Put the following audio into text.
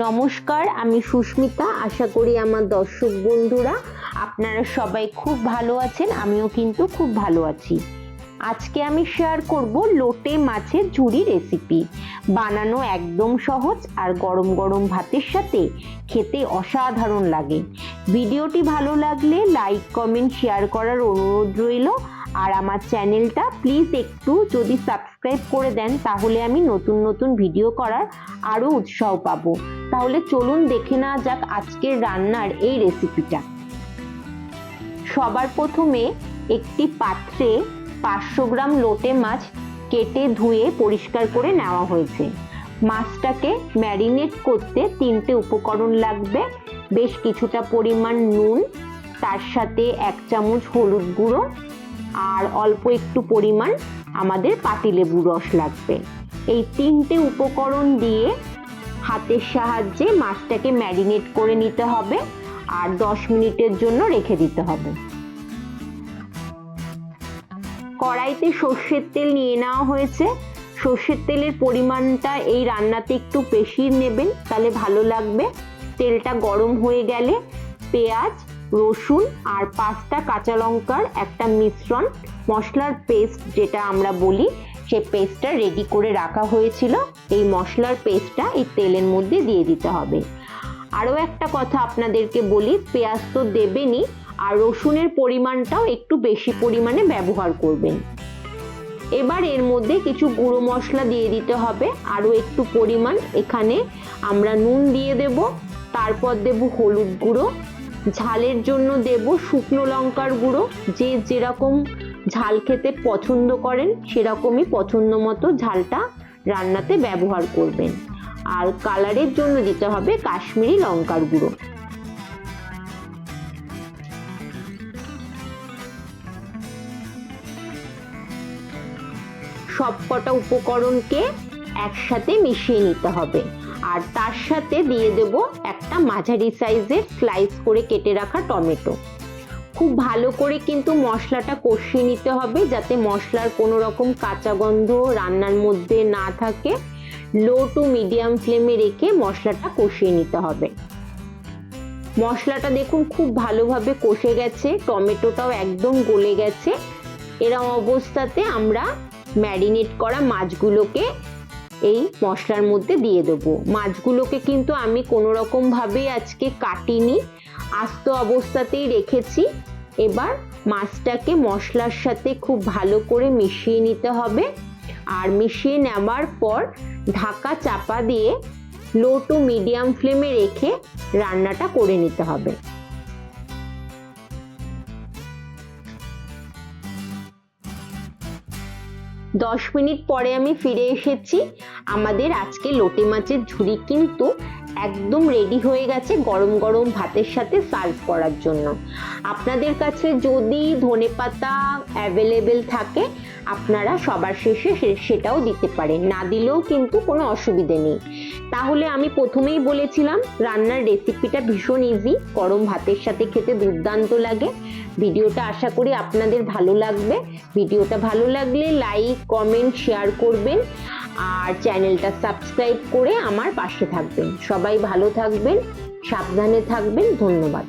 নমস্কার, আমি সুস্মিতা। আশা করি আমার দর্শক বন্ধুরা আপনারা সবাই খুব ভালো আছেন। আমিও কিন্তু খুব ভালো আছি। আজকে আমি শেয়ার করব লোটে মাছের ঝুরি রেসিপি। বানানো একদম সহজ আর গরম গরম ভাতের সাথে খেতে অসাধারণ লাগে। ভিডিওটি ভালো লাগলে লাইক, কমেন্ট, শেয়ার করার অনুরোধ রইল। আর আমার চ্যানেলটা প্লিজ একটু যদি সাবস্ক্রাইব করে দেন, তাহলে আমি নতুন নতুন ভিডিও করার আরও উৎসাহ পাবো। তাহলে চলুন দেখে নেওয়া যাক আজকের রান্নার এই রেসিপিটা। সবার প্রথমে একটি পাত্রে 500 গ্রাম লোটে মাছ কেটে ধুয়ে পরিষ্কার করে নেওয়া হয়েছে। মাছটাকে ম্যারিনেট করতে 3টে উপকরণ লাগবে। বেশ কিছুটা পরিমাণ নুন, তার সাথে 1 চামচ হলুদ গুঁড়ো আর অল্প একটু পরিমাণ আমাদের পাতিলেবুর রস লাগবে। এই 3টে উপকরণ দিয়ে হাতের সাহায্যে মাছটাকে ম্যারিনেট করে নিতে হবে আর 10 মিনিটের জন্য রেখে দিতে হবে। কড়াইতে সর্ষের তেল নিয়ে নেওয়া হয়েছে। সর্ষের তেলের পরিমাণটা এই রান্নাতে একটু বেশি নেবেন, তাহলে ভালো লাগবে। তেলটা গরম হয়ে গেলে পেঁয়াজ, রসুন আর 5টা কাঁচা লঙ্কার একটা মিশ্রণ, মশলার পেস্ট যেটা আমরা বলি, সেই পেস্টটা রেডি করে রাখা হয়েছিল। এই মশলার পেস্টটা এই তেলের মধ্যে দিয়ে দিতে হবে। আরও একটা কথা আপনাদেরকে বলি, পেঁয়াজ তো দেবেনই, আর রসুনের পরিমাণটাও একটু বেশি পরিমাণে ব্যবহার করবেন। এবার এর মধ্যে কিছু গুঁড়ো মশলা দিয়ে দিতে হবে, আরও একটু পরিমাণ। এখানে আমরা নুন দিয়ে দেব, তারপর দেব হলুদ গুঁড়ো, ঝালের জন্য দেব শুকনো লঙ্কার গুঁড়ো। যে যেরকম ঝাল খেতে পছন্দ করেন সেরকমই পছন্দ মতো ঝালটা রান্নাতে ব্যবহার করবেন। আর কালারের জন্য দিতে হবে কাশ্মীরি লঙ্কার গুঁড়ো। সবকটা উপকরণকে একসাথে মিশিয়ে নিতে হবে। আর তার সাথে দিয়ে দেব একটা মাঝারি সাইজের স্লাইস করে কেটে রাখা টমেটো। খুব ভালো করে কিন্তু মশলাটা কষিয়ে নিতে হবে, যাতে মশলার কোনো রকম কাঁচা গন্ধ রান্নার মধ্যে না থাকে। লো টু মিডিয়াম ফ্লেমে রেখে মশলাটা কষিয়ে নিতে হবে। মশলাটা দেখুন খুব ভালোভাবে কষে গেছে, টমেটোটাও একদম গলে গেছে। এরকম অবস্থাতে আমরা ম্যারিনেট করা মাছগুলোকে এই মশলার মধ্যে দিয়ে দেবো। মাছগুলোকে কিন্তু আমি কোনো রকম ভাবে আজকে কাটিনি, আস্ত অবস্থাতেই রেখেছি। এবার মাছটাকে মশলার সাথে খুব ভালো করে মিশিয়ে নিতে হবে। আর মিশিয়ে নেওয়ার পর ঢাকা চাপা দিয়ে লো টু মিডিয়াম ফ্লেমে রেখে রান্নাটা করে নিতে হবে। 10 মিনিট পরে আমি ফিরে এসেছি। আমাদের আজকে লোটে মাছের ঝুরি কিন্তু একদম রেডি হয়ে গেছে গরম গরম ভাতের সাথে সার্ভ করার জন্য। আপনাদের কাছে যদি ধনেপাতা অ্যাভেলেবেল থাকে, আপনারা সবার শেষে সেটাও দিতে পারেন, না দিলেও কিন্তু কোনো অসুবিধে নেই। তাহলে আমি প্রথমেই বলেছিলাম রান্নার রেসিপিটা ভীষণ ইজি, গরম ভাতের সাথে খেতে দুর্দান্ত লাগে। ভিডিওটা আশা করি আপনাদের ভালো লাগবে। ভিডিওটা ভালো লাগলে লাইক, কমেন্ট, শেয়ার করবেন আর চ্যানেলটা সাবস্ক্রাইব করে আমার পাশে থাকবেন। সবাই ভালো থাকবেন, সাবধানে থাকবেন। ধন্যবাদ।